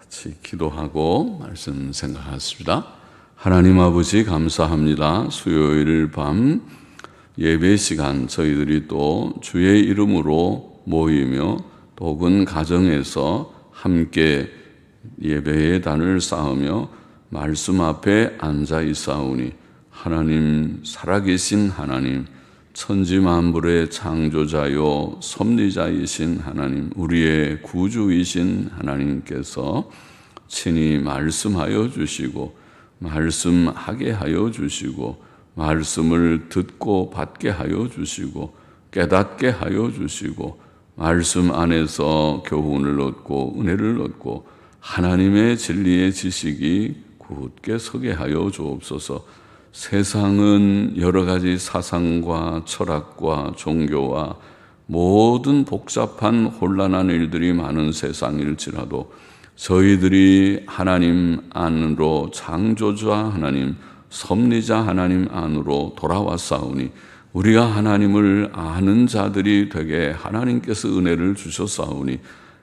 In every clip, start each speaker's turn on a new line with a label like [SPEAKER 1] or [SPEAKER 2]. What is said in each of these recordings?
[SPEAKER 1] 같이 기도하고 말씀 생각하겠습니다. 하나님 아버지 감사합니다. 수요일 밤 예배 시간 저희들이 또 주의 이름으로 모이며 또 혹은 가정에서 함께 예배의 단을 쌓으며 말씀 앞에 앉아 있사오니 하나님 살아계신 하나님 천지 만물의 창조자요 섭리자이신 하나님 우리의 구주이신 하나님께서 친히 말씀하여 주시고 말씀하게 하여 주시고 말씀을 듣고 받게 하여 주시고 깨닫게 하여 주시고 말씀 안에서 교훈을 얻고 은혜를 얻고 하나님의 진리의 지식이 굳게 서게 하여 주옵소서. 세상은 여러 가지 사상과 철학과 종교와 모든 복잡한 혼란한 일들이 많은 세상일지라도 저희들이 하나님 안으로 창조자 하나님, 섭리자 하나님 안으로 돌아왔사오니 우리가 하나님을 아는 자들이 되게 하나님께서 은혜를 주셨사오니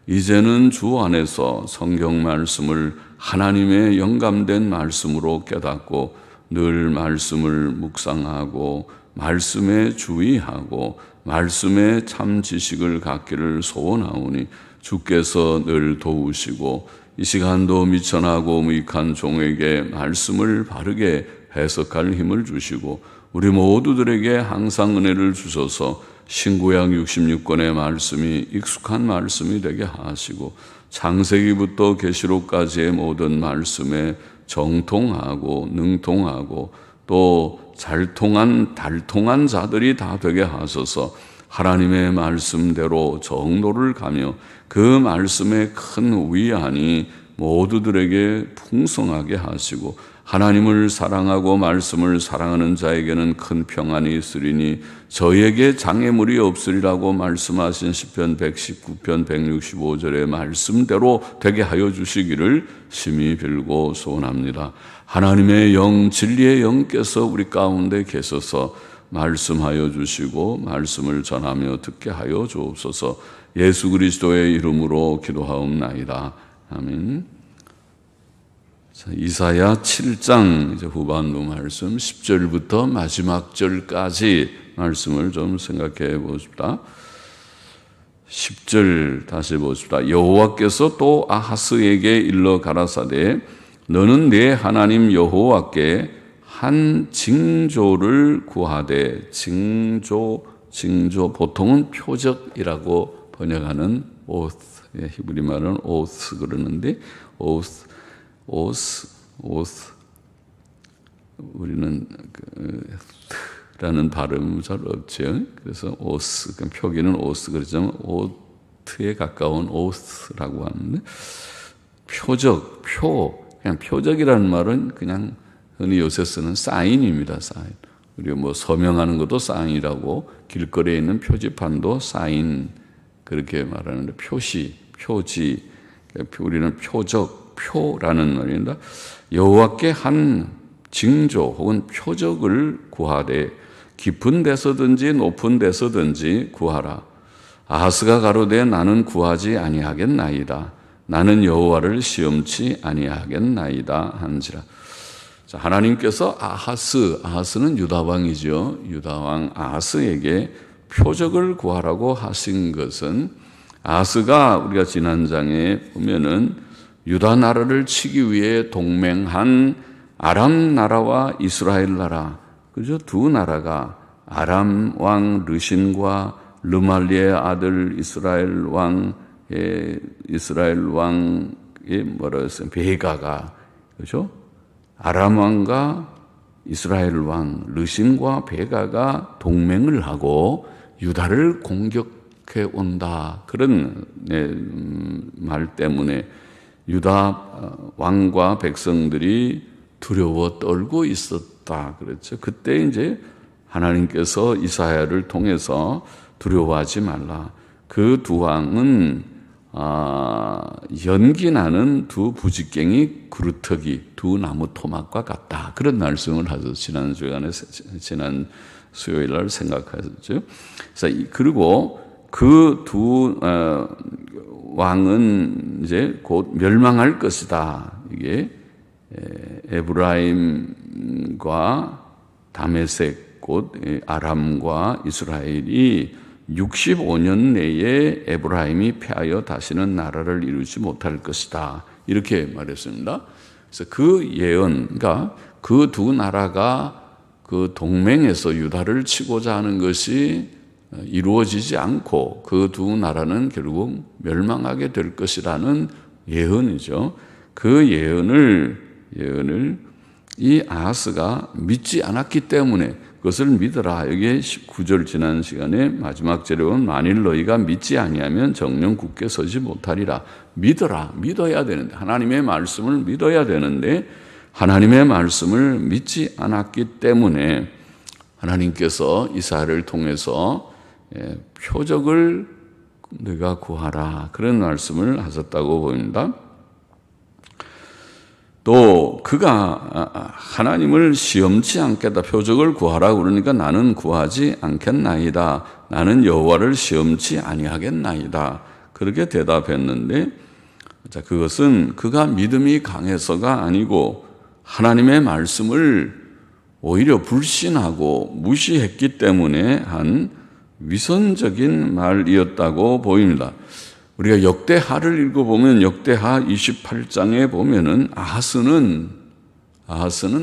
[SPEAKER 1] 이제는 주 안에서 성경 말씀을 하나님의 영감된 말씀으로 깨닫고 늘 말씀을 묵상하고 말씀에 주의하고 말씀에 참 지식을 갖기를 소원하오니 주께서 늘 도우시고 이 시간도 미천하고 무익한 종에게 말씀을 바르게 해석할 힘을 주시고 우리 모두들에게 항상 은혜를 주셔서 신구약 66권의 말씀이 익숙한 말씀이 되게 하시고 창세기부터 계시록까지의 모든 말씀에 정통하고 능통하고 또 잘통한 달통한 자들이 다 되게 하소서. 하나님의 말씀대로 정도를 가며 그 말씀의 큰 위안이 모두들에게 풍성하게 하시고 하나님을 사랑하고 말씀을 사랑하는 자에게는 큰 평안이 있으리니 저에게 장애물이 없으리라고 말씀하신 시편 119편 165절의 말씀대로 되게 하여 주시기를 심히 빌고 소원합니다. 하나님의 영, 진리의 영께서 우리 가운데 계셔서 말씀하여 주시고 말씀을 전하며 듣게 하여 주옵소서. 예수 그리스도의 이름으로 기도하옵나이다. 아멘. 자, 이사야 7장 이제 후반부 말씀 10절부터 마지막 절까지 말씀을 좀 생각해 보십시다. 10절 다시 보십시다. 여호와께서 또 아하스에게 일러 가라사대 너는 내 하나님 여호와께 한 징조를 구하되 징조 보통은 표적이라고 번역하는 오스 히브리 말은 오스 그러는데 오스 우리는 라는 발음은 잘 없죠. 그래서 오스 표기는 오스 그렇지만 오트에 가까운 오스라고 하는데 그냥 표적이라는 말은 그냥 흔히 요새 쓰는 사인입니다. 사인. 우리가 뭐 서명하는 것도 사인이라고 길거리에 있는 표지판도 사인 그렇게 말하는데 표시, 표지 우리는 표라는 말입니다. 여호와께 한 징조 혹은 표적을 구하되 깊은 데서든지 높은 데서든지 구하라. 아하스가 가로되 나는 구하지 아니하겠나이다. 나는 여호와를 시험치 아니하겠나이다 한지라. 자, 하나님께서 아하스는 유다왕이죠. 유다왕 아하스에게 표적을 구하라고 하신 것은 아하스가 우리가 지난 장에 보면은 유다 나라를 치기 위해 동맹한 아람 나라와 이스라엘 나라, 그죠? 두 나라가 아람 왕 르신과 르말리의 아들 이스라엘 왕의 뭐라 했어요? 베가가, 그죠? 아람 왕과 이스라엘 왕 르신과 베가가 동맹을 하고 유다를 공격해 온다. 그런 말 때문에 유다 왕과 백성들이 두려워 떨고 있었다. 그렇죠. 그때 이제 하나님께서 이사야를 통해서 두려워하지 말라. 그 두 왕은 연기나는 두 부직갱이 그루터기, 두 나무 토막과 같다. 그런 말씀을 하셔서 지난 수요일 날 생각하셨죠. 그리고 그 두 왕은 이제 곧 멸망할 것이다. 이게 에브라임과 다메섹 곧 아람과 이스라엘이 65년 내에 에브라임이 패하여 다시는 나라를 이루지 못할 것이다. 이렇게 말했습니다. 그래서 그 예언, 그러니까 그 두 나라가 그 동맹에서 유다를 치고자 하는 것이 이루어지지 않고 그 두 나라는 결국 멸망하게 될 것이라는 예언이죠. 그 예언을 이 아하스가 믿지 않았기 때문에 그것을 믿어라. 여기에 19절 지난 시간에 마지막 절에 보면 만일 너희가 믿지 아니하면 정녕 굳게 서지 못하리라. 믿어라. 믿어야 되는데 하나님의 말씀을 믿어야 되는데 하나님의 말씀을 믿지 않았기 때문에 하나님께서 이사야를 통해서 표적을 너희가 구하라. 그런 말씀을 하셨다고 보입니다. 또 그가 하나님을 시험치 않겠다. 표적을 구하라 그러니까 나는 구하지 않겠나이다. 나는 여호와를 시험치 아니하겠나이다. 그렇게 대답했는데 자, 그것은 그가 믿음이 강해서가 아니고 하나님의 말씀을 오히려 불신하고 무시했기 때문에 한 위선적인 말이었다고 보입니다. 우리가 역대하를 읽어보면 역대하 28장에 보면은 아하스는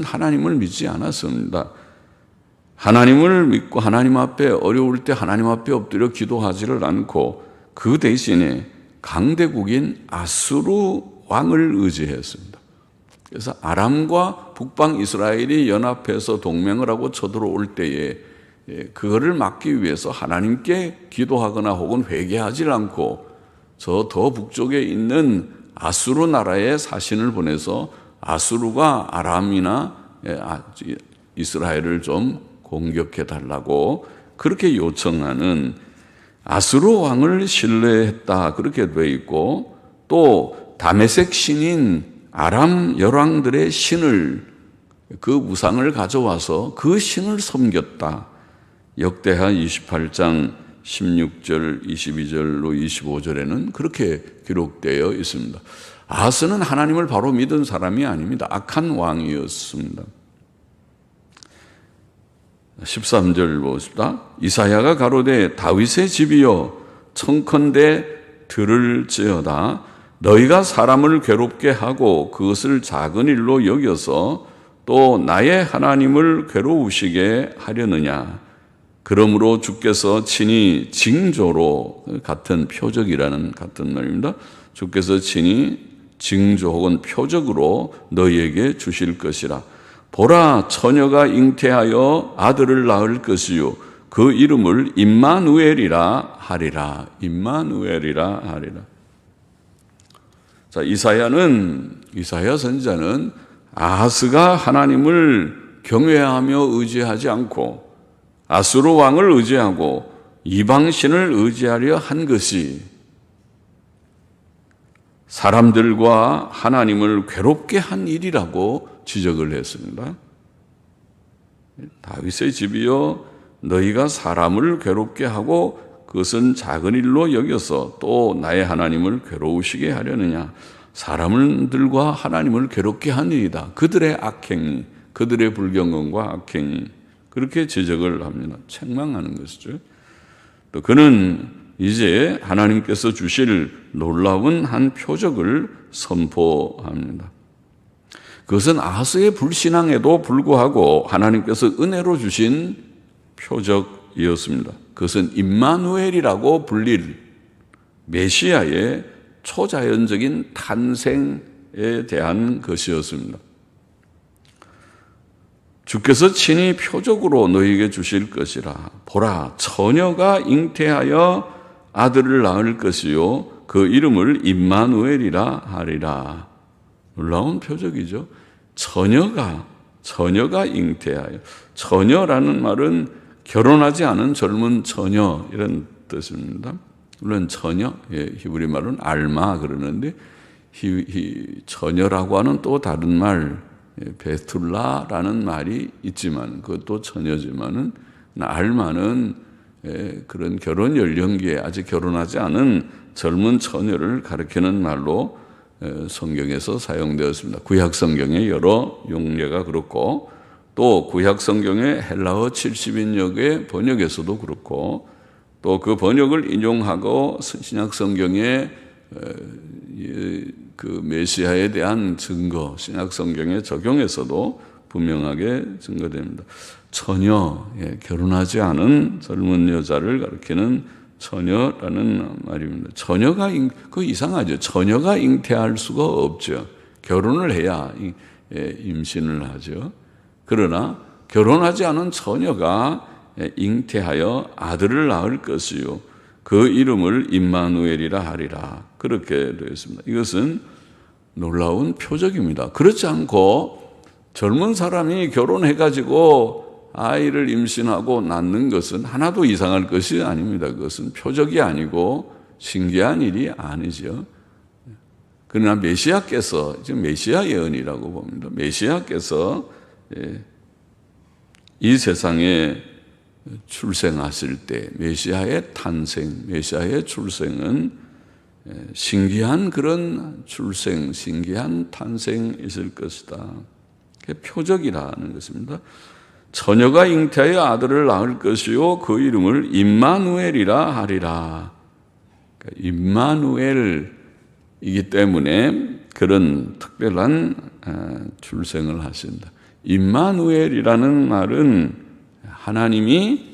[SPEAKER 1] 하나님을 믿지 않았습니다. 하나님을 믿고 하나님 앞에 어려울 때 하나님 앞에 엎드려 기도하지를 않고 그 대신에 강대국인 아수르 왕을 의지했습니다. 그래서 아람과 북방 이스라엘이 연합해서 동맹을 하고 쳐들어올 때에 그거를 막기 위해서 하나님께 기도하거나 혹은 회개하지 않고 저 더 북쪽에 있는 아수르 나라에 사신을 보내서 아수르가 아람이나 이스라엘을 좀 공격해 달라고 그렇게 요청하는 아수르 왕을 신뢰했다. 그렇게 되어 있고 또 다메섹 신인 아람 열왕들의 신을 그 우상을 가져와서 그 신을 섬겼다. 역대하 28장 16절, 22절로 25절에는 그렇게 기록되어 있습니다. 아하스는 하나님을 바로 믿은 사람이 아닙니다. 악한 왕이었습니다. 13절 보십시다. 이사야가 가로되 다윗의 집이여 청컨대 들을지어다. 너희가 사람을 괴롭게 하고 그것을 작은 일로 여겨서 또 나의 하나님을 괴로우시게 하려느냐. 그러므로 주께서 친히 징조로 같은 표적이라는 같은 말입니다. 주께서 친히 징조 혹은 표적으로 너희에게 주실 것이라. 보라 처녀가 잉태하여 아들을 낳을 것이요 그 이름을 임마누엘이라 하리라. 임마누엘이라 하리라. 자, 이사야 선지자는 아하스가 하나님을 경외하며 의지하지 않고 아수르 왕을 의지하고 이방신을 의지하려 한 것이 사람들과 하나님을 괴롭게 한 일이라고 지적을 했습니다. 다윗의 집이여 너희가 사람을 괴롭게 하고 그것은 작은 일로 여겨서 또 나의 하나님을 괴로우시게 하려느냐. 사람들과 하나님을 괴롭게 한 일이다. 그들의 악행이, 그들의 불경건과 악행이 그렇게 지적을 합니다. 책망하는 것이죠. 또 그는 이제 하나님께서 주실 놀라운 한 표적을 선포합니다. 그것은 아하스의 불신앙에도 불구하고 하나님께서 은혜로 주신 표적이었습니다. 그것은 임마누엘이라고 불릴 메시아의 초자연적인 탄생에 대한 것이었습니다. 주께서 친히 표적으로 너희에게 주실 것이라. 보라, 처녀가 잉태하여 아들을 낳을 것이요 그 이름을 임마누엘이라 하리라. 놀라운 표적이죠. 처녀가 잉태하여. 처녀라는 말은 결혼하지 않은 젊은 처녀 이런 뜻입니다. 물론 처녀, 히브리 말은 알마 그러는데 처녀라고 하는 또 다른 말 베툴라라는 말이 있지만 그것도 처녀지만은 알마는 그런 결혼 연령기에 아직 결혼하지 않은 젊은 처녀를 가리키는 말로 성경에서 사용되었습니다. 구약 성경의 여러 용례가 그렇고 또 구약 성경의 헬라어 70인역의 번역에서도 그렇고 또 그 번역을 인용하고 신약 성경의 그 메시아에 대한 증거, 신약 성경의 적용에서도 분명하게 증거됩니다. 처녀, 결혼하지 않은 젊은 여자를 가리키는 처녀라는 말입니다. 처녀가 그 이상하죠. 처녀가 잉태할 수가 없죠. 결혼을 해야 임신을 하죠. 그러나 결혼하지 않은 처녀가 잉태하여 아들을 낳을 것이요 그 이름을 임마누엘이라 하리라. 그렇게 되어 있습니다. 이것은 놀라운 표적입니다. 그렇지 않고 젊은 사람이 결혼해가지고 아이를 임신하고 낳는 것은 하나도 이상할 것이 아닙니다. 그것은 표적이 아니고 신기한 일이 아니죠. 그러나 메시아께서, 지금 메시아 예언이라고 봅니다. 메시아께서 이 세상에 출생하실 때 메시아의 탄생, 메시아의 출생은 신기한 그런 출생, 신기한 탄생이실 것이다. 그게 표적이라는 것입니다. 처녀가 잉태하여 아들을 낳을 것이요 그 이름을 임마누엘이라 하리라. 그러니까 임마누엘이기 때문에 그런 특별한 출생을 하신다. 임마누엘이라는 말은 하나님이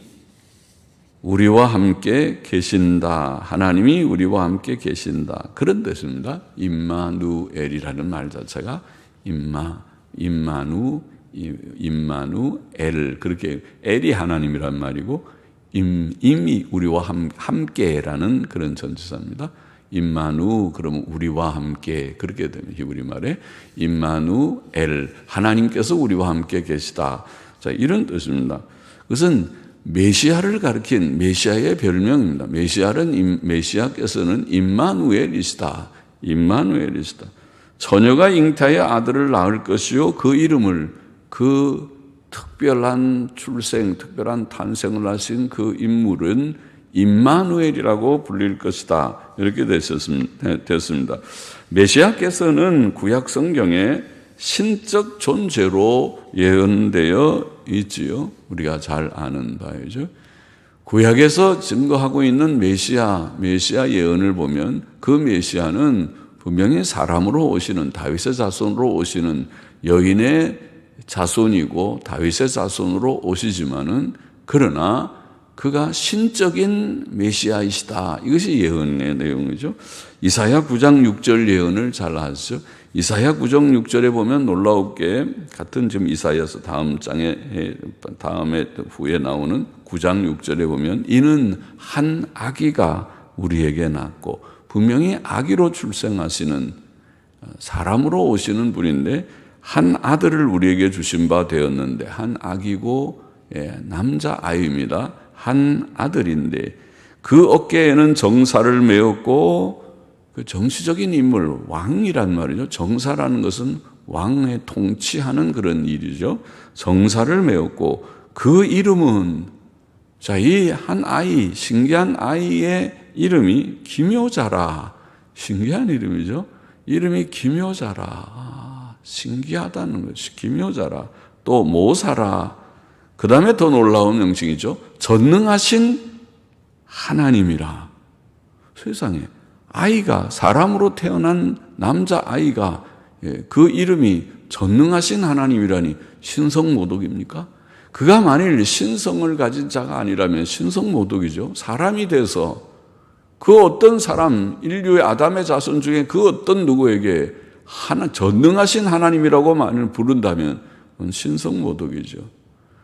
[SPEAKER 1] 우리와 함께 계신다. 하나님이 우리와 함께 계신다. 그런 뜻입니다. 임마누엘이라는 말 자체가 임마누엘. 그렇게 엘이 하나님이란 말이고 임이 우리와 함께라는 그런 전치사입니다. 임마누 그러면 우리와 함께 그렇게 되면 히브리 말에 임마누엘 하나님께서 우리와 함께 계시다. 자, 이런 뜻입니다. 그것은 메시아를 가리킨 메시아의 별명입니다. 메시아께서는 임마누엘이시다. 임마누엘이시다. 처녀가 잉태하여 아들을 낳을 것이요 그 이름을 그 특별한 출생, 특별한 탄생을 하신 그 인물은 임마누엘이라고 불릴 것이다. 이렇게 됐습니다. 메시아께서는 구약 성경에 신적 존재로 예언되어 있지요. 우리가 잘 아는 바이죠. 구약에서 증거하고 있는 메시아 예언을 보면 그 메시아는 분명히 사람으로 오시는 다윗의 자손으로 오시는 여인의 자손이고 다윗의 자손으로 오시지만은 그러나 그가 신적인 메시아이시다. 이것이 예언의 내용이죠. 이사야 9장 6절 예언을 잘 아시죠? 이사야 9장 6절에 보면 놀라웠게 같은 지금 이사야서 다음에 후에 나오는 9장 6절에 보면 이는 한 아기가 우리에게 낳고 분명히 아기로 출생하시는 사람으로 오시는 분인데 한 아들을 우리에게 주신 바 되었는데 한 아기고 남자 아이입니다. 한 아들인데 그 어깨에는 정사를 메었고 그 정치적인 인물 왕이란 말이죠. 정사라는 것은 왕의 통치하는 그런 일이죠. 정사를 메었고 그 이름은 자, 이 한 아이 신기한 아이의 이름이 기묘자라. 신기한 이름이죠. 이름이 기묘자라. 신기하다는 것이 기묘자라. 또 모사라. 그 다음에 더 놀라운 명칭이죠. 전능하신 하나님이라. 세상에 아이가 사람으로 태어난 남자 아이가 그 이름이 전능하신 하나님이라니 신성모독입니까? 그가 만일 신성을 가진 자가 아니라면 신성모독이죠. 사람이 돼서 그 어떤 사람 인류의 아담의 자손 중에 그 어떤 누구에게 전능하신 하나님이라고 만일 부른다면 그건 신성모독이죠.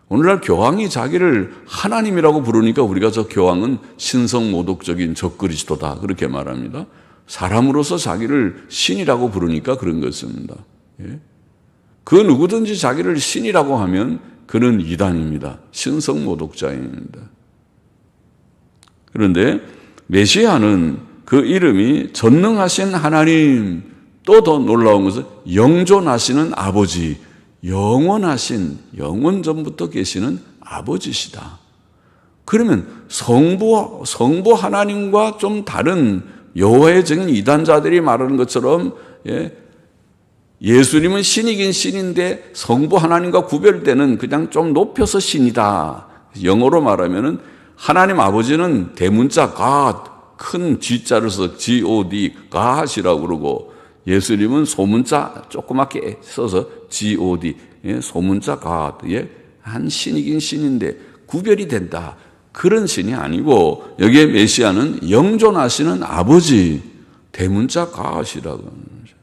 [SPEAKER 1] 오늘날 교황이 자기를 하나님이라고 부르니까 우리가 저 교황은 신성모독적인 적그리스도다 그렇게 말합니다. 사람으로서 자기를 신이라고 부르니까 그런 것입니다. 그 누구든지 자기를 신이라고 하면 그는 이단입니다. 신성모독자입니다. 그런데 메시아는 그 이름이 전능하신 하나님, 또 더 놀라운 것은 영존하시는 아버지, 영원하신 영원 전부터 계시는 아버지시다. 그러면 성부 하나님과 좀 다른 여호와의 증인 이단자들이 말하는 것처럼 예수님은 신이긴 신인데 성부 하나님과 구별되는 그냥 좀 높여서 신이다. 영어로 말하면은 하나님 아버지는 대문자 God, 큰 G자를 써서 God, God이라고 그러고 예수님은 소문자 조그맣게 써서 God, 소문자 God, 한 신이긴 신인데 구별이 된다. 그런 신이 아니고 여기에 메시아는 영존하시는 아버지, 대문자 God이라고 하는 거죠.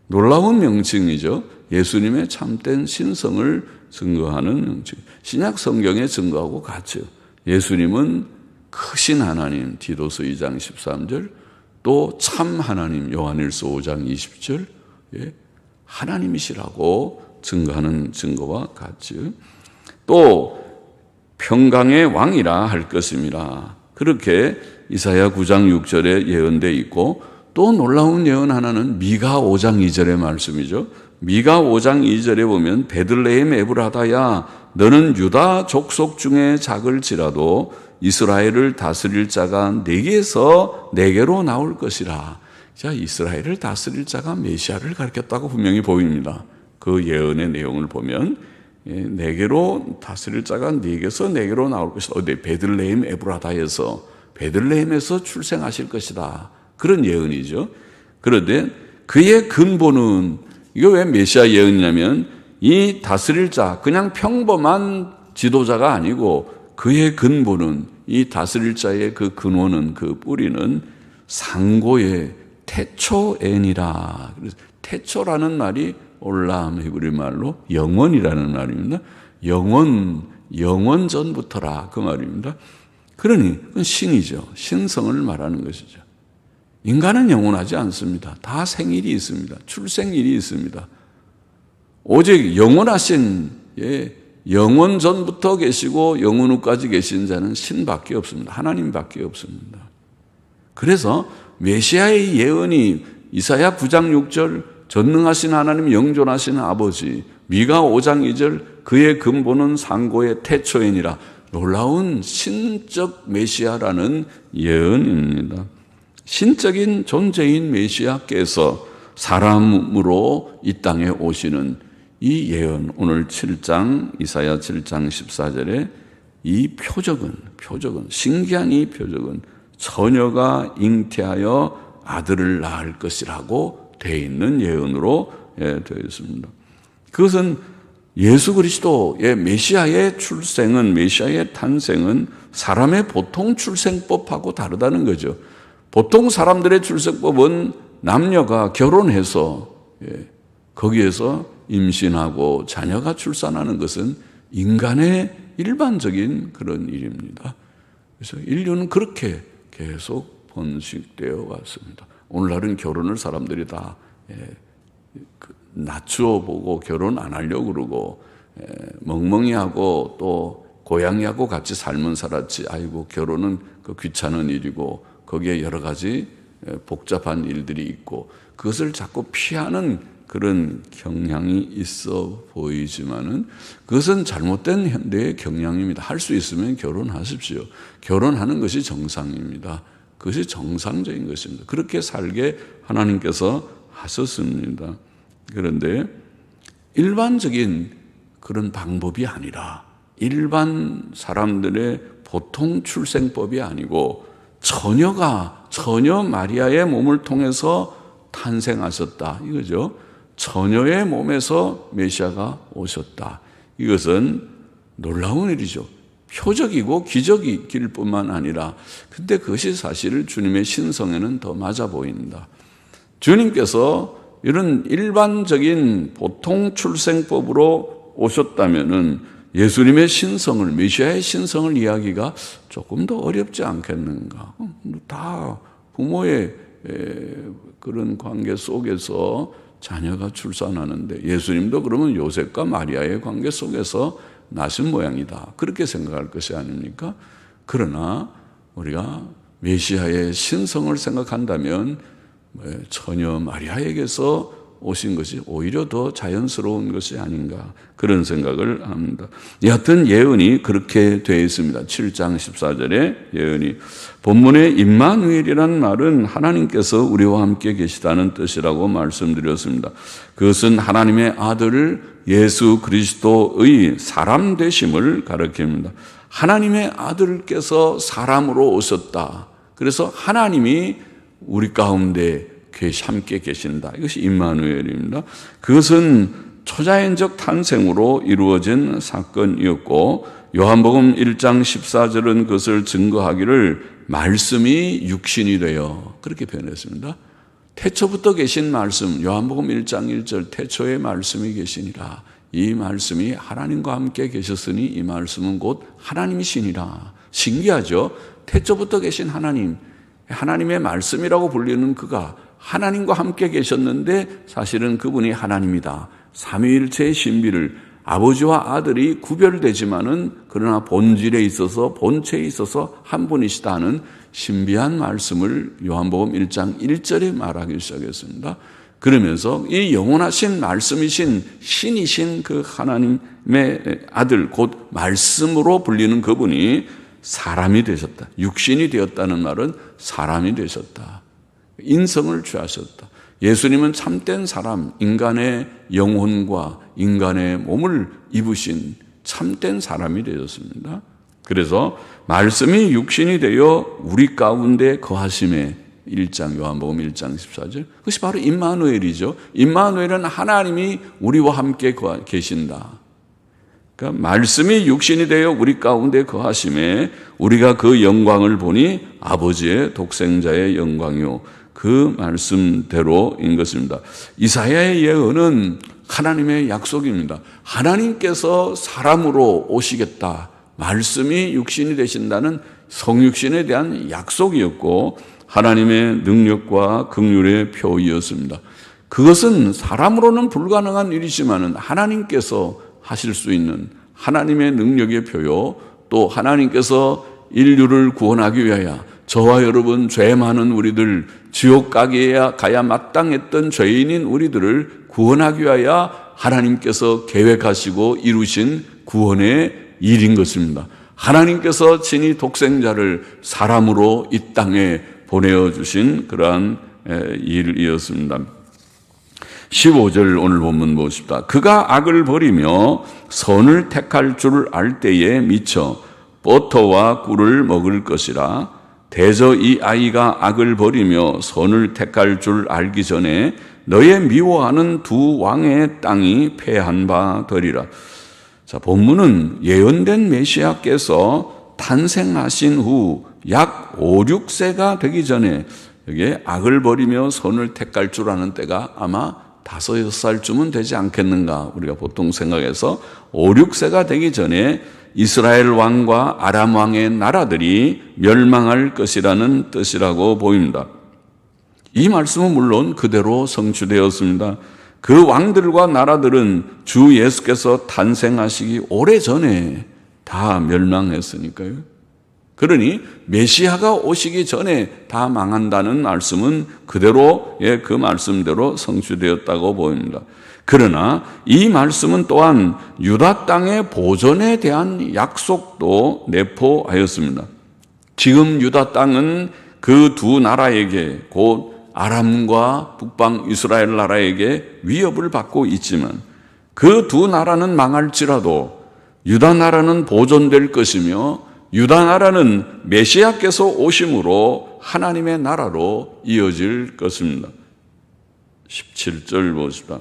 [SPEAKER 1] 놀라운 명칭이죠. 예수님의 참된 신성을 증거하는 명칭. 신약 성경에 증거하고 같죠. 예수님은 크신 하나님, 디도서 2장 13절, 또 참 하나님, 요한일서 5장 20절, 하나님이시라고 증거하는 증거와 같죠. 또 평강의 왕이라 할 것입니다. 그렇게 이사야 9장 6절에 예언되어 있고, 또 놀라운 예언 하나는 미가 5장 2절의 말씀이죠. 미가 5장 2절에 보면 베들레헴 에브라다야 너는 유다 족속 중에 작을지라도 이스라엘을 다스릴 자가 내게서 내게로 나올 것이라. 자, 이스라엘을 다스릴 자가 메시아를 가리켰다고 분명히 보입니다. 그 예언의 내용을 보면 내게로 다스릴 자가 내게서 내게로 나올 것이다. 어디 베들레헴 에브라다에서 베들레헴에서 출생하실 것이다. 그런 예언이죠. 그런데 그의 근본은 이거 왜 메시아 예언이냐면 이 다스릴 자 그냥 평범한 지도자가 아니고 그의 근본은 이 다스릴 자의 그 근원은 그 뿌리는 상고의 태초엔이라. 그래서 태초라는 말이 올람 히브리 말로 영원이라는 말입니다. 영원 전부터라 그 말입니다. 그러니 그건 신이죠. 신성을 말하는 것이죠. 인간은 영원하지 않습니다. 다 생일이 있습니다. 출생일이 있습니다. 오직 영원하신 영원 전부터 계시고 영원 후까지 계신 자는 신밖에 없습니다. 하나님밖에 없습니다. 그래서 메시아의 예언이 이사야 9장 6절 전능하신 하나님 영존하신 아버지, 미가 5장 2절 그의 근본은 상고의 태초이니라. 놀라운 신적 메시아라는 예언입니다. 신적인 존재인 메시아께서 사람으로 이 땅에 오시는 이 예언, 오늘 7장 이사야 7장 14절에 이 표적은 신기한 이 표적은 처녀가 잉태하여 아들을 낳을 것이라고 되어 있는 예언으로 되어 있습니다. 그것은 예수 그리스도의 메시아의 출생은, 메시아의 탄생은 사람의 보통 출생법하고 다르다는 거죠. 보통 사람들의 출생법은 남녀가 결혼해서 거기에서 임신하고 자녀가 출산하는 것은 인간의 일반적인 그런 일입니다. 그래서 인류는 그렇게 계속 번식되어 왔습니다. 오늘날은 결혼을 사람들이 다 낮추어 보고 결혼 안 하려고 그러고 멍멍이하고 또 고양이하고 같이 삶은 살았지. 아이고 결혼은 그 귀찮은 일이고 거기에 여러 가지 복잡한 일들이 있고 그것을 자꾸 피하는 그런 경향이 있어 보이지만은 그것은 잘못된 현대의 경향입니다. 할 수 있으면 결혼하십시오. 결혼하는 것이 정상입니다. 그것이 정상적인 것입니다. 그렇게 살게 하나님께서 하셨습니다. 그런데 일반적인 그런 방법이 아니라 일반 사람들의 보통 출생법이 아니고 처녀 마리아의 몸을 통해서 탄생하셨다. 이거죠. 처녀의 몸에서 메시아가 오셨다. 이것은 놀라운 일이죠. 표적이고 기적일 뿐만 아니라 근데 그것이 사실 주님의 신성에는 더 맞아 보인다. 주님께서 이런 일반적인 보통 출생법으로 오셨다면은 예수님의 신성을, 메시아의 신성을 이야기가 조금 더 어렵지 않겠는가. 다 부모의 그런 관계 속에서 자녀가 출산하는데 예수님도 그러면 요셉과 마리아의 관계 속에서 나신 모양이다. 그렇게 생각할 것이 아닙니까? 그러나 우리가 메시아의 신성을 생각한다면 처녀 마리아에게서 오신 것이 오히려 더 자연스러운 것이 아닌가 그런 생각을 합니다. 여하튼 예언이 그렇게 되어 있습니다. 7장 14절에 예언이 본문의 임마누엘이라는 말은 하나님께서 우리와 함께 계시다는 뜻이라고 말씀드렸습니다. 그것은 하나님의 아들 예수 그리스도의 사람 되심을 가리킵니다. 하나님의 아들께서 사람으로 오셨다. 그래서 하나님이 우리 가운데 함께 계신다. 이것이 임마누엘입니다. 그것은 초자연적 탄생으로 이루어진 사건이었고 요한복음 1장 14절은 그것을 증거하기를 말씀이 육신이 되어 그렇게 표현했습니다. 태초부터 계신 말씀, 요한복음 1장 1절 태초에 말씀이 계시니라. 이 말씀이 하나님과 함께 계셨으니 이 말씀은 곧 하나님이시니라. 신기하죠? 태초부터 계신 하나님, 하나님의 말씀이라고 불리는 그가 하나님과 함께 계셨는데 사실은 그분이 하나님이다. 삼위일체의 신비를 아버지와 아들이 구별되지만은 그러나 본질에 있어서 본체에 있어서 한 분이시다 하는 신비한 말씀을 요한복음 1장 1절에 말하기 시작했습니다. 그러면서 이 영원하신 말씀이신 신이신 그 하나님의 아들 곧 말씀으로 불리는 그분이 사람이 되셨다. 육신이 되었다는 말은 사람이 되셨다. 인성을 취하셨다. 예수님은 참된 사람, 인간의 영혼과 인간의 몸을 입으신 참된 사람이 되었습니다. 그래서 말씀이 육신이 되어 우리 가운데 거하심에 1장 요한복음 1장 14절 그것이 바로 임마누엘이죠. 임마누엘은 하나님이 우리와 함께 계신다. 그러니까 말씀이 육신이 되어 우리 가운데 거하심에 우리가 그 영광을 보니 아버지의 독생자의 영광이요 그 말씀대로인 것입니다. 이사야의 예언은 하나님의 약속입니다. 하나님께서 사람으로 오시겠다. 말씀이 육신이 되신다는 성육신에 대한 약속이었고 하나님의 능력과 긍휼의 표이었습니다. 그것은 사람으로는 불가능한 일이지만 하나님께서 하실 수 있는 하나님의 능력의 표요 또 하나님께서 인류를 구원하기 위하여 저와 여러분 죄 많은 우리들 지옥 가야 마땅했던 죄인인 우리들을 구원하기 위하여 하나님께서 계획하시고 이루신 구원의 일인 것입니다. 하나님께서 친히 독생자를 사람으로 이 땅에 보내어주신 그러한 일이었습니다. 15절 오늘 본문 보십시다. 그가 악을 버리며 선을 택할 줄 알 때에 미쳐 버터와 꿀을 먹을 것이라. 대저 이 아이가 악을 버리며 선을 택할 줄 알기 전에 너의 미워하는 두 왕의 땅이 패한 바 되리라. 자, 본문은 예언된 메시아께서 탄생하신 후 약 5, 6세가 되기 전에 여기에 악을 버리며 선을 택할 줄 아는 때가 아마 5, 6살쯤은 되지 않겠는가 우리가 보통 생각해서 5, 6세가 되기 전에 이스라엘 왕과 아람 왕의 나라들이 멸망할 것이라는 뜻이라고 보입니다. 이 말씀은 물론 그대로 성취되었습니다. 그 왕들과 나라들은 주 예수께서 탄생하시기 오래전에 다 멸망했으니까요. 그러니 메시아가 오시기 전에 다 망한다는 말씀은 그대로 그 말씀대로 성취되었다고 보입니다. 그러나 이 말씀은 또한 유다 땅의 보존에 대한 약속도 내포하였습니다. 지금 유다 땅은 그 두 나라에게 곧 아람과 북방 이스라엘 나라에게 위협을 받고 있지만 그 두 나라는 망할지라도 유다 나라는 보존될 것이며 유다 나라는 메시아께서 오심으로 하나님의 나라로 이어질 것입니다. 17절 보십시다.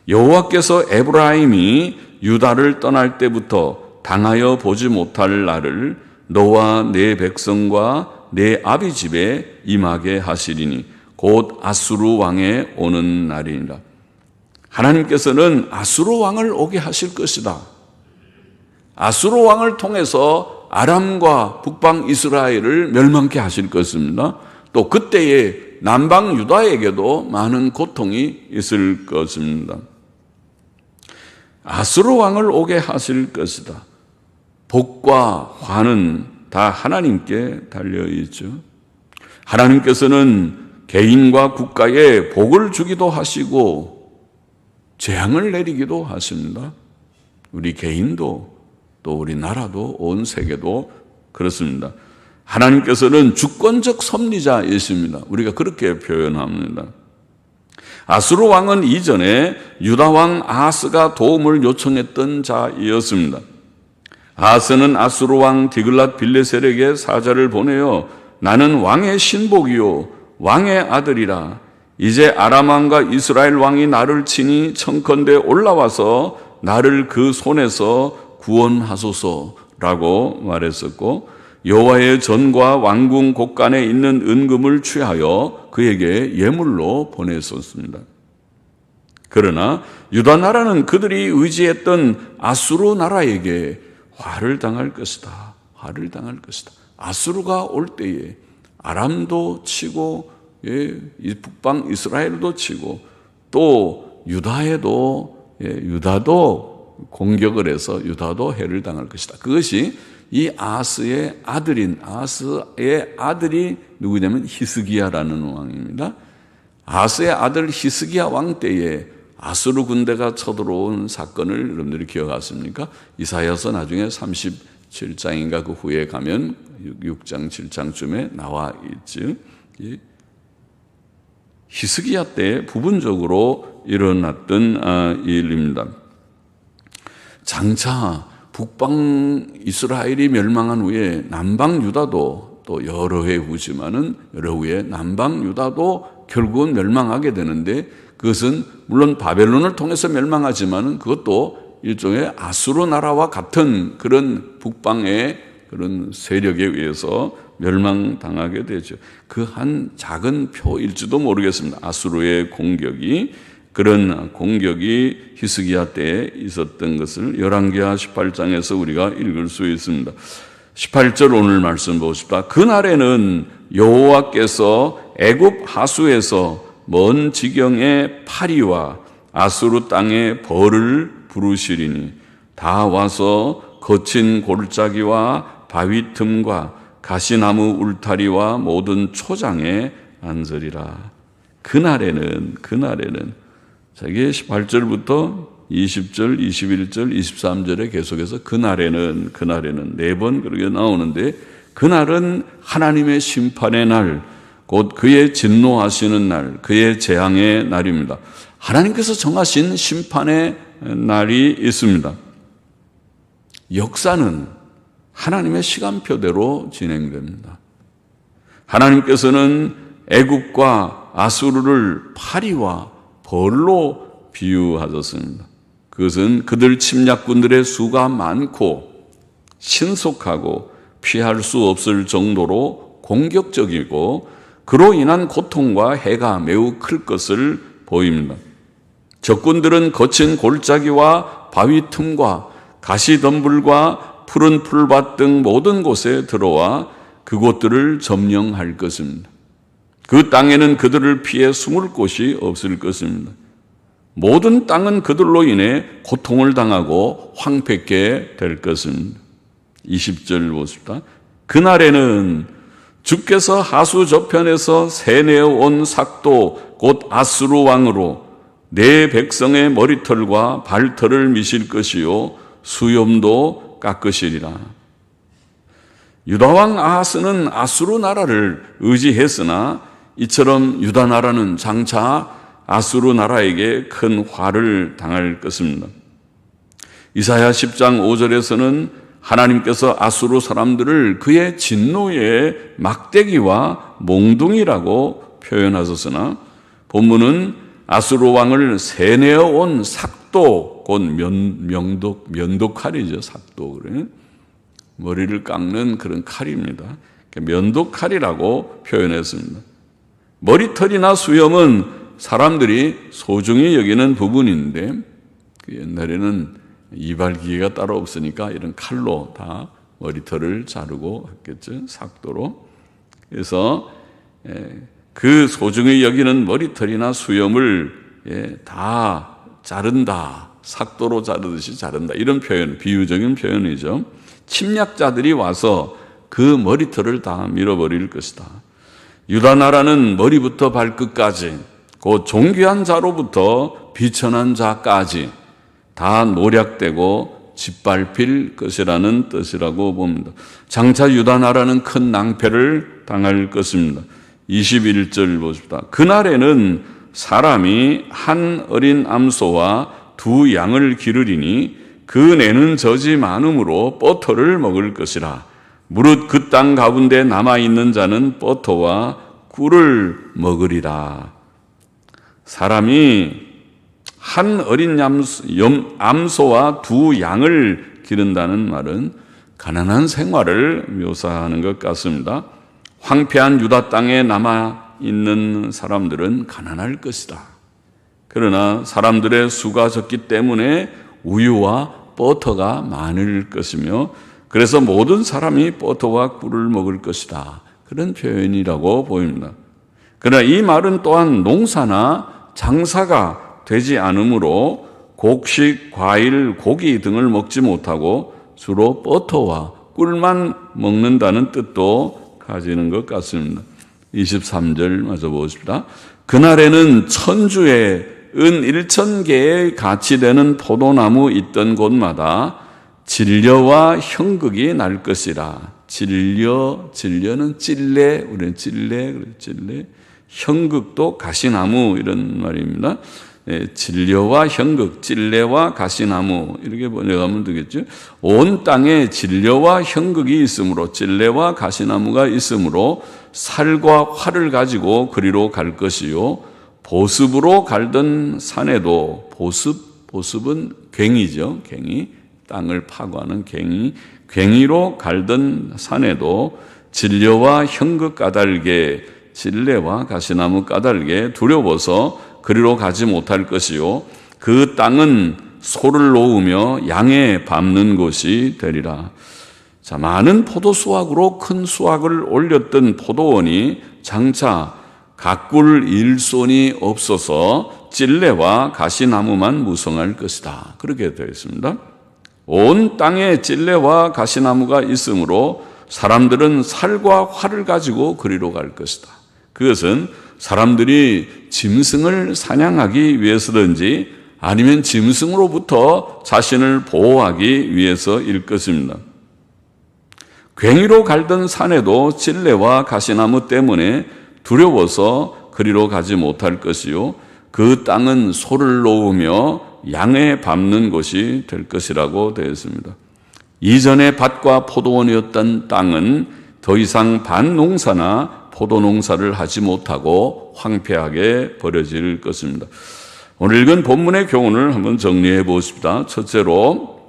[SPEAKER 1] 여호와께서 에브라임이 유다를 떠날 때부터 당하여 보지 못할 날을 너와 내 백성과 내 아비 집에 임하게 하시리니 곧 아수르 왕의 오는 날이니라. 하나님께서는 아수르 왕을 오게 하실 것이다. 아수르 왕을 통해서 아람과 북방 이스라엘을 멸망케 하실 것입니다. 또 그때에 남방 유다에게도 많은 고통이 있을 것입니다. 아수르 왕을 오게 하실 것이다. 복과 화는 다 하나님께 달려있죠. 하나님께서는 개인과 국가에 복을 주기도 하시고 재앙을 내리기도 하십니다. 우리 개인도 또 우리 나라도 온 세계도 그렇습니다. 하나님께서는 주권적 섭리자이십니다. 우리가 그렇게 표현합니다. 아수르 왕은 이전에 유다 왕 아하스가 도움을 요청했던 자이었습니다. 아하스는 아수르 왕 디글랏 빌레셀에게 사자를 보내어 나는 왕의 신복이요 왕의 아들이라. 이제 아람 왕과 이스라엘 왕이 나를 치니 청컨대 올라와서 나를 그 손에서 구원하소서라고 말했었고, 여호와의 전과 왕궁 곳간에 있는 은금을 취하여 그에게 예물로 보냈었습니다. 그러나 유다 나라는 그들이 의지했던 아수르 나라에게 화를 당할 것이다. 화를 당할 것이다. 아수르가 올 때에 아람도 치고 북방 이스라엘도 치고 또 유다도 공격을 해서 유다도 해를 당할 것이다. 그것이 이 아하스의 아들이 누구냐면 히스기야라는 왕입니다. 아하스의 아들 히스기야 왕 때에 아수르 군대가 쳐들어온 사건을 여러분들이 기억하십니까? 이사야서 나중에 37장인가 그 후에 가면 6장 7장쯤에 나와 있지. 히스기야 때 부분적으로 일어났던 일입니다. 장차 북방 이스라엘이 멸망한 후에 남방 유다도 또 여러 해 후지만은 여러 후에 남방 유다도 결국은 멸망하게 되는데, 그것은 물론 바벨론을 통해서 멸망하지만은 그것도 일종의 아수르 나라와 같은 그런 북방의 그런 세력에 의해서 멸망당하게 되죠. 그 한 작은 표일지도 모르겠습니다. 아수르의 공격이, 그런 공격이 히스기야 때에 있었던 것을 열왕기하 18장에서 우리가 읽을 수 있습니다. 18절 오늘 말씀 보십시다. 그날에는 여호와께서 애굽 하수에서 먼 지경의 파리와 아수르 땅의 벌을 부르시리니 다 와서 거친 골짜기와 바위 틈과 가시나무 울타리와 모든 초장에 앉으리라. 그날에는 자기 18절부터 20절, 21절, 23절에 계속해서 그날에는 네 번 그렇게 나오는데, 그날은 하나님의 심판의 날, 곧 그의 진노하시는 날, 그의 재앙의 날입니다. 하나님께서 정하신 심판의 날이 있습니다. 역사는 하나님의 시간표대로 진행됩니다. 하나님께서는 애굽과 아수르를 파리와 벌로 비유하셨습니다. 그것은 그들 침략군들의 수가 많고 신속하고 피할 수 없을 정도로 공격적이고 그로 인한 고통과 해가 매우 클 것을 보입니다. 적군들은 거친 골짜기와 바위 틈과 가시덤불과 푸른 풀밭 등 모든 곳에 들어와 그곳들을 점령할 것입니다. 그 땅에는 그들을 피해 숨을 곳이 없을 것입니다. 모든 땅은 그들로 인해 고통을 당하고 황폐케 될 것입니다. 20절 보십시다. 그날에는 주께서 하수 저편에서 세내어 온 삭도 곧 아수르 왕으로 내 백성의 머리털과 발털을 미실 것이요 수염도 깎으시리라. 유다 왕 아하스는 아수르 나라를 의지했으나 이처럼 유다 나라는 장차 아수르 나라에게 큰 화를 당할 것입니다. 이사야 10장 5절에서는 하나님께서 아수르 사람들을 그의 진노의 막대기와 몽둥이라고 표현하셨으나 본문은 아수르 왕을 세내어 온 삭도, 곧 면도칼이죠. 삭도. 그래. 머리를 깎는 그런 칼입니다. 면도칼이라고 표현했습니다. 머리털이나 수염은 사람들이 소중히 여기는 부분인데, 옛날에는 이발기계가 따로 없으니까 이런 칼로 다 머리털을 자르고 했겠죠. 삭도로. 그래서 그 소중히 여기는 머리털이나 수염을 다 자른다. 삭도로 자르듯이 자른다. 이런 표현, 비유적인 표현이죠. 침략자들이 와서 그 머리털을 다 밀어버릴 것이다. 유다 나라는 머리부터 발끝까지 그 존귀한 자로부터 비천한 자까지 다 노략되고 짓밟힐 것이라는 뜻이라고 봅니다. 장차 유다 나라는 큰 낭패를 당할 것입니다. 21절 보십시다. 그날에는 사람이 한 어린 암소와 두 양을 기르리니 그 내는 젖이 많음으로 버터를 먹을 것이라. 무릇 그 땅 가운데 남아있는 자는 버터와 꿀을 먹으리라. 사람이 한 어린 암소와 두 양을 기른다는 말은 가난한 생활을 묘사하는 것 같습니다. 황폐한 유다 땅에 남아있는 사람들은 가난할 것이다. 그러나 사람들의 수가 적기 때문에 우유와 버터가 많을 것이며 그래서 모든 사람이 버터와 꿀을 먹을 것이다. 그런 표현이라고 보입니다. 그러나 이 말은 또한 농사나 장사가 되지 않으므로 곡식, 과일, 고기 등을 먹지 못하고 주로 버터와 꿀만 먹는다는 뜻도 가지는 것 같습니다. 23절 마저 보십시다. 그날에는 천주에 은 1,000개의 가치 되는 포도나무 있던 곳마다 진려와 형극이 날 것이라. 진려는 찔레, 우리는 찔레. 형극도 가시나무 이런 말입니다. 진려와 형극, 찔레와 가시나무 이렇게 번역하면 되겠죠. 온 땅에 진려와 형극이 있으므로 찔레와 가시나무가 있으므로 살과 활을 가지고 그리로 갈 것이요. 보습으로 갈던 산에도 보습은 괭이죠. 괭이, 땅을 파고하는 괭이, 괭이로 갈던 산에도 진려와 형극 까닭에 진레와 가시나무 까닭에 두려워서 그리로 가지 못할 것이요. 그 땅은 소를 놓으며 양에 밟는 곳이 되리라. 자, 많은 포도 수확으로 큰 수확을 올렸던 포도원이 장차 가꿀 일손이 없어서 찔레와 가시나무만 무성할 것이다. 그렇게 되어 있습니다. 온 땅에 찔레와 가시나무가 있으므로 사람들은 살과 활을 가지고 그리로 갈 것이다. 그것은 사람들이 짐승을 사냥하기 위해서든지 아니면 짐승으로부터 자신을 보호하기 위해서일 것입니다. 괭이로 갈던 산에도 찔레와 가시나무 때문에 두려워서 그리로 가지 못할 것이요. 그 땅은 소를 놓으며 양에 밟는 곳이 될 것이라고 되어 있습니다. 이전에 밭과 포도원이었던 땅은 더 이상 밭농사나 포도농사를 하지 못하고 황폐하게 버려질 것입니다. 오늘 읽은 본문의 교훈을 한번 정리해 보십시다. 첫째로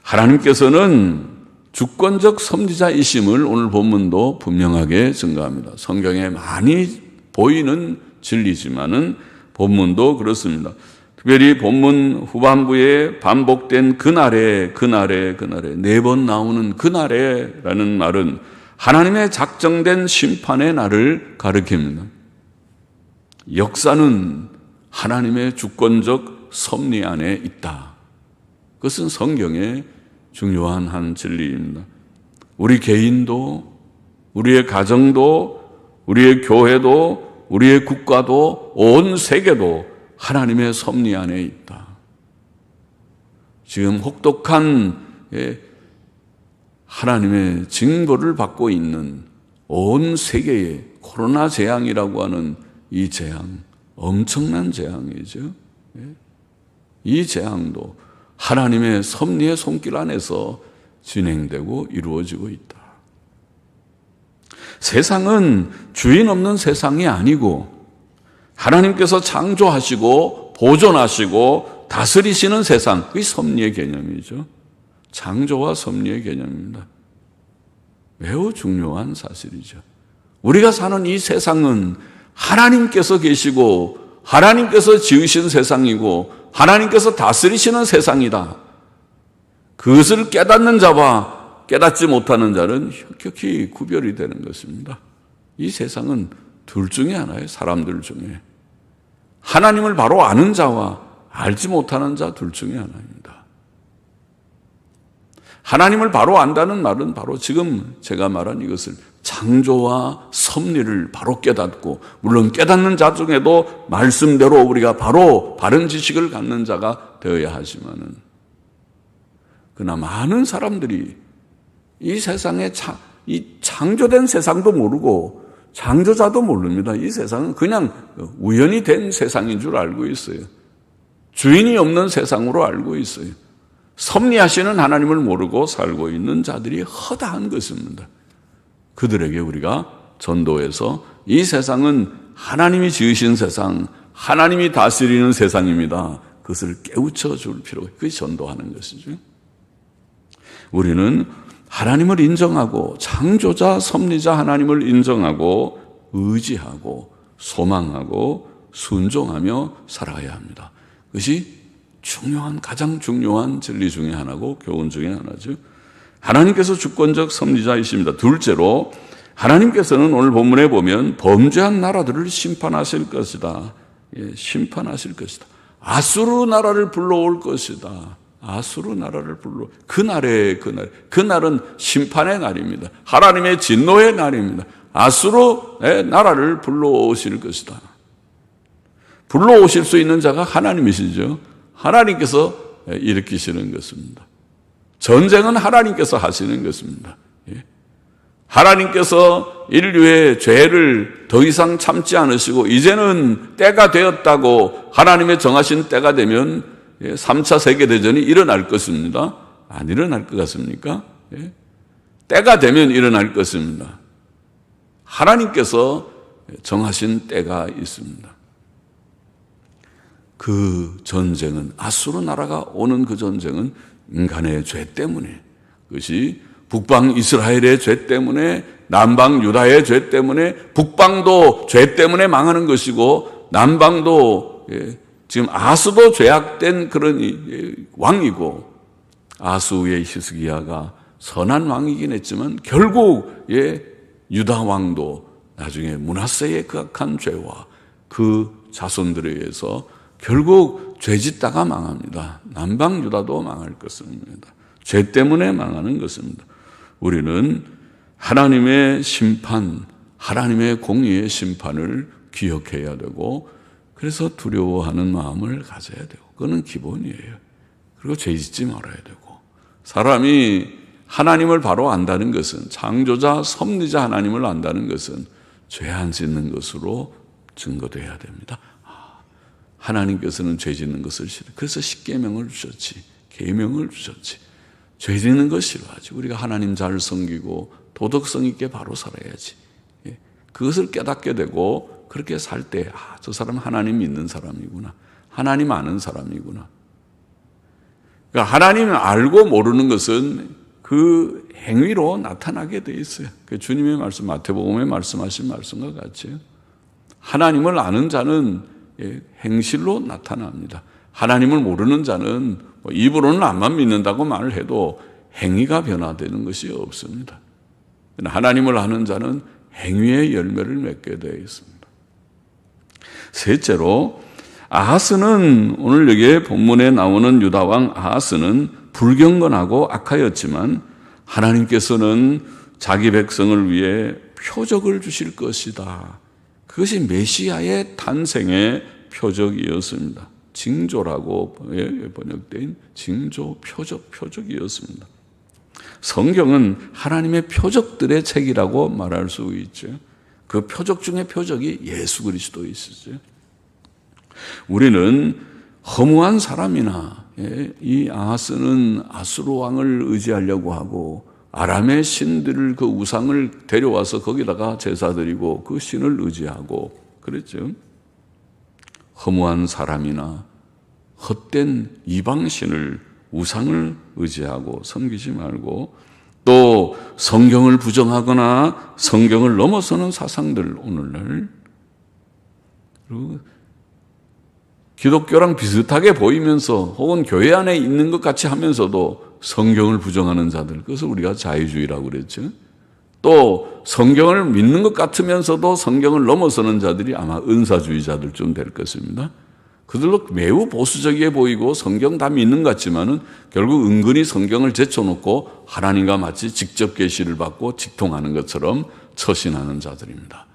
[SPEAKER 1] 하나님께서는 주권적 섭리자이심을 오늘 본문도 분명하게 증거합니다. 성경에 많이 보이는 진리지만은 본문도 그렇습니다. 특별히 본문 후반부에 반복된 그날에 4번 나오는 그날에라는 말은 하나님의 작정된 심판의 날을 가리킵니다. 역사는 하나님의 주권적 섭리 안에 있다. 그것은 성경의 중요한 한 진리입니다. 우리 개인도, 우리의 가정도, 우리의 교회도, 우리의 국가도, 온 세계도 하나님의 섭리 안에 있다. 지금 혹독한 하나님의 징벌을 받고 있는 온 세계의 코로나 재앙이라고 하는 이 재앙, 엄청난 재앙이죠. 이 재앙도 하나님의 섭리의 손길 안에서 진행되고 이루어지고 있다. 세상은 주인 없는 세상이 아니고 하나님께서 창조하시고 보존하시고 다스리시는 세상, 그게 섭리의 개념이죠. 창조와 섭리의 개념입니다. 매우 중요한 사실이죠. 우리가 사는 이 세상은 하나님께서 계시고 하나님께서 지으신 세상이고 하나님께서 다스리시는 세상이다. 그것을 깨닫는 자와 깨닫지 못하는 자는 혁혁히 구별이 되는 것입니다. 이 세상은 둘 중에 하나예요. 사람들 중에. 하나님을 바로 아는 자와 알지 못하는 자 둘 중에 하나입니다. 하나님을 바로 안다는 말은 바로 지금 제가 말한 이것을 창조와 섭리를 바로 깨닫고, 물론 깨닫는 자 중에도 말씀대로 우리가 바로 바른 지식을 갖는 자가 되어야 하지만은, 그러나 많은 사람들이 이 세상에 이 창조된 세상도 모르고 창조자도 모릅니다. 이 세상은 그냥 우연히 된 세상인 줄 알고 있어요. 주인이 없는 세상으로 알고 있어요. 섭리하시는 하나님을 모르고 살고 있는 자들이 허다한 것입니다. 그들에게 우리가 전도해서 이 세상은 하나님이 지으신 세상, 하나님이 다스리는 세상입니다. 그것을 깨우쳐 줄 필요가 있어요. 그것이 전도하는 것이죠. 우리는 하나님을 인정하고 창조자, 섭리자 하나님을 인정하고 의지하고 소망하고 순종하며 살아가야 합니다. 그것이 가장 중요한 진리 중에 하나고 교훈 중에 하나죠. 하나님께서 주권적 섭리자이십니다. 둘째로, 하나님께서는 오늘 본문에 보면 범죄한 나라들을 심판하실 것이다. 심판하실 것이다. 아수르 나라를 불러올 것이다. 아수르 나라를 그날은 심판의 날입니다. 하나님의 진노의 날입니다. 아수르의 나라를 불러오실 것이다. 불러오실 수 있는 자가 하나님이시죠. 하나님께서 일으키시는 것입니다. 전쟁은 하나님께서 하시는 것입니다. 하나님께서 인류의 죄를 더 이상 참지 않으시고 이제는 때가 되었다고 하나님의 정하신 때가 되면 3차 세계대전이 일어날 것입니다. 안 일어날 것 같습니까? 때가 되면 일어날 것입니다. 하나님께서 정하신 때가 있습니다. 그 전쟁은, 아수르 나라가 오는 그 전쟁은 인간의 죄 때문에, 그것이 북방 이스라엘의 죄 때문에, 남방 유다의 죄 때문에, 북방도 죄 때문에 망하는 것이고, 남방도 지금 아수도 죄악된 그런 왕이고, 아수의 히스기야가 선한 왕이긴 했지만 결국 유다 왕도 나중에 므낫세의 그 악한 죄와 그 자손들에 의해서 결국 죄짓다가 망합니다. 남방 유다도 망할 것입니다. 죄 때문에 망하는 것입니다. 우리는 하나님의 심판, 하나님의 공의의 심판을 기억해야 되고, 그래서 두려워하는 마음을 가져야 되고, 그거는 기본이에요. 그리고 죄짓지 말아야 되고, 사람이 하나님을 바로 안다는 것은, 창조자, 섭리자 하나님을 안다는 것은 죄 안 짓는 것으로 증거돼야 됩니다. 하나님께서는 죄 짓는 것을 싫어. 그래서 십계명을 주셨지, 계명을 주셨지. 죄 짓는 것 싫어하지. 우리가 하나님 잘 섬기고 도덕성 있게 바로 살아야지. 그것을 깨닫게 되고 그렇게 살 때, 저 사람 하나님 믿는 사람이구나, 하나님 아는 사람이구나. 그러니까 하나님을 알고 모르는 것은 그 행위로 나타나게 돼 있어요. 그 주님의 말씀, 마태복음에 말씀하신 말씀과 같이 하나님을 아는 자는 행실로 나타납니다. 하나님을 모르는 자는 입으로는 안만 믿는다고 말을 해도 행위가 변화되는 것이 없습니다. 하나님을 아는 자는 행위의 열매를 맺게 되어 있습니다. 셋째로, 아하스는, 오늘 여기에 본문에 나오는 유다왕 아하스는 불경건하고 악하였지만 하나님께서는 자기 백성을 위해 표적을 주실 것이다. 그것이 메시아의 탄생의 표적이었습니다. 징조라고 번역된 징조, 표적이었습니다. 성경은 하나님의 표적들의 책이라고 말할 수 있죠. 그 표적 중에 표적이 예수 그리스도이시죠. 우리는 허무한 사람이나, 이 아하스는 아수르 왕을 의지하려고 하고 아람의 신들을, 그 우상을 데려와서 거기다가 제사 드리고 그 신을 의지하고 그랬죠. 허무한 사람이나 헛된 이방신을, 우상을 의지하고 섬기지 말고, 또 성경을 부정하거나 성경을 넘어서는 사상들, 오늘날 그리고 기독교랑 비슷하게 보이면서 혹은 교회 안에 있는 것 같이 하면서도 성경을 부정하는 자들, 그것을 우리가 자유주의라고 그랬죠. 또 성경을 믿는 것 같으면서도 성경을 넘어서는 자들이 아마 은사주의자들쯤 될 것입니다. 그들로 매우 보수적이어 보이고 성경 다 믿는 것 같지만은 결국 은근히 성경을 제쳐놓고 하나님과 마치 직접 계시를 받고 직통하는 것처럼 처신하는 자들입니다.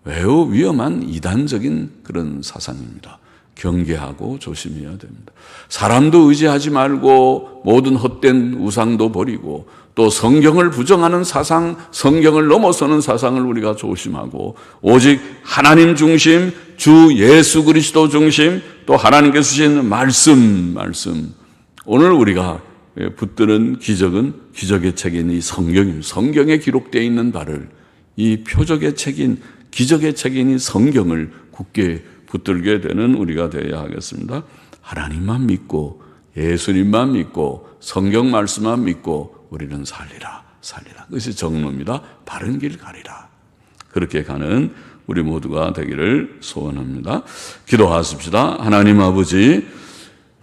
[SPEAKER 1] 매우 위험한 이단적인 그런 사상입니다. 경계하고 조심해야 됩니다. 사람도 의지하지 말고 모든 헛된 우상도 버리고 또 성경을 부정하는 사상, 성경을 넘어서는 사상을 우리가 조심하고 오직 하나님 중심, 주 예수 그리스도 중심, 또 하나님께서 주신 말씀. 오늘 우리가 붙드는 기적은 기적의 책인 이 성경입니다. 성경에 기록되어 있는 바를 이 표적의 책인 기적의 책인 이 성경을 굳게 붙들게 되는 우리가 되어야 하겠습니다. 하나님만 믿고 예수님만 믿고 성경 말씀만 믿고 우리는 살리라. 그것이 정로입니다. 바른 길 가리라. 그렇게 가는 우리 모두가 되기를 소원합니다. 기도하십시다. 하나님 아버지,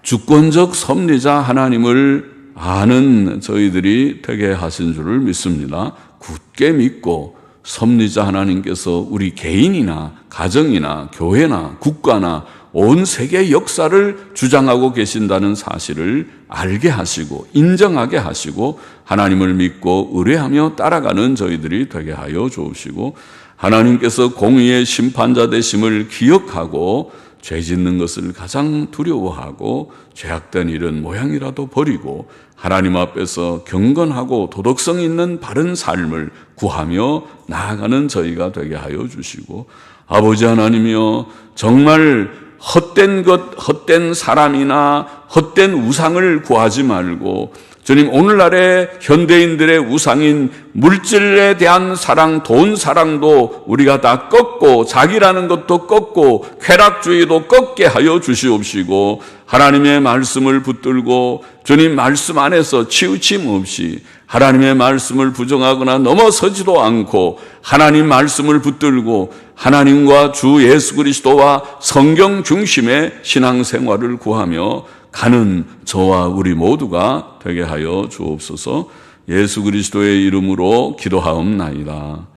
[SPEAKER 1] 주권적 섭리자 하나님을 아는 저희들이 되게 하신 줄을 믿습니다. 굳게 믿고 섭리자 하나님께서 우리 개인이나 가정이나 교회나 국가나 온 세계 역사를 주장하고 계신다는 사실을 알게 하시고 인정하게 하시고 하나님을 믿고 의뢰하며 따라가는 저희들이 되게 하여 주옵시고 하나님께서 공의의 심판자 되심을 기억하고 죄 짓는 것을 가장 두려워하고 죄악된 일은 모양이라도 버리고 하나님 앞에서 경건하고 도덕성 있는 바른 삶을 구하며 나아가는 저희가 되게 하여 주시고 아버지 하나님이여 정말 헛된 것, 헛된 사람이나 헛된 우상을 구하지 말고 주님 오늘날의 현대인들의 우상인 물질에 대한 사랑, 돈 사랑도 우리가 다 꺾고 자기라는 것도 꺾고 쾌락주의도 꺾게 하여 주시옵시고 하나님의 말씀을 붙들고 주님 말씀 안에서 치우침 없이 하나님의 말씀을 부정하거나 넘어서지도 않고 하나님 말씀을 붙들고 하나님과 주 예수 그리스도와 성경 중심의 신앙생활을 구하며 가는 저와 우리 모두가 되게 하여 주옵소서. 예수 그리스도의 이름으로 기도하옵나이다.